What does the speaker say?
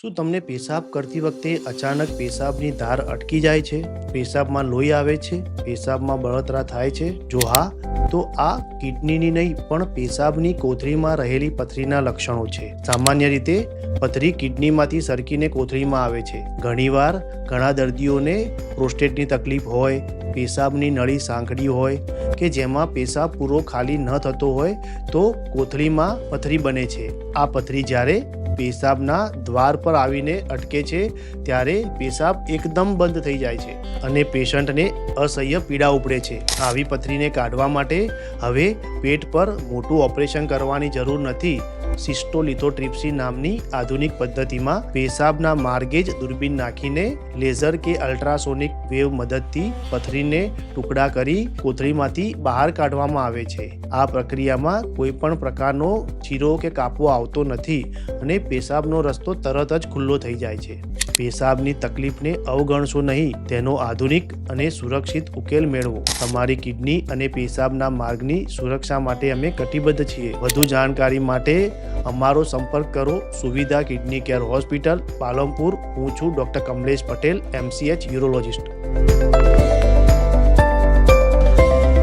શું તમને પેશાબ કરતી વખતે અચાનક પેશાબની ધાર અટકી જાય છે? પેશાબમાં લોહી આવે છે? પેશાબમાં બળતરા થાય છે? જો હા, તો આ કિડનીની નહીં પણ પેશાબની કોથળીમાં રહેલી પથરીના લક્ષણો છે. સામાન્ય રીતે પથરી કિડનીમાંથી સરકીને કોથળીમાં આવે છે. ઘણીવાર ઘણા દર્દીઓને પ્રોસ્ટેટની તકલીફ હોય, પેશાબની નળી સાંકડી હોય કે જેમાં પેશાબ પૂરો ખાલી ન થતો હોય તો કોથળીમાં પથરી બને છે. આ પથરી જ્યારે પેશાબના દ્વાર પર આવીને અટકે છે ત્યારે પેશાબ એકદમ બંધ થઈ જાય છે અને પેશન્ટને અસહ્ય પીડા ઉપડે છે. આવી પથરીને કાઢવા માટે હવે પેટ પર મોટું ઓપરેશન કરવાની જરૂર નથી. સિસ્ટોલિથોટ્રિપ્સી નામની આધુનિક પદ્ધતિમાં પેશાબના માર્ગે જ દૂરબીન નાખીને લેઝર કે અલ્ટ્રાસોનિક વેવ મદદથી પથરીને ટુકડા કરી કોથળીમાંથી બહાર કાઢવામાં આવે છે. આ પ્રક્રિયામાં કોઈ પણ પ્રકારનો ચીરો કે કાપવો આવતો નથી અને પેશાબનો રસ્તો તરત જ ખુલ્લો થઈ જાય છે. પેશાબની તકલીફને અવગણશો નહીં, તેનો આધુનિક અને સુરક્ષિત ઉકેલ મેળવો. તમારી કિડની અને પેશાબના માર્ગની સુરક્ષા માટે અમે કટિબદ્ધ છીએ. વધુ જાણકારી માટે અમારો સંપર્ક કરો. સુવિધા કિડની કેર હોસ્પિટલ, પાલનપુર. હું છું doctor Kamlesh Patel, MCH urologist.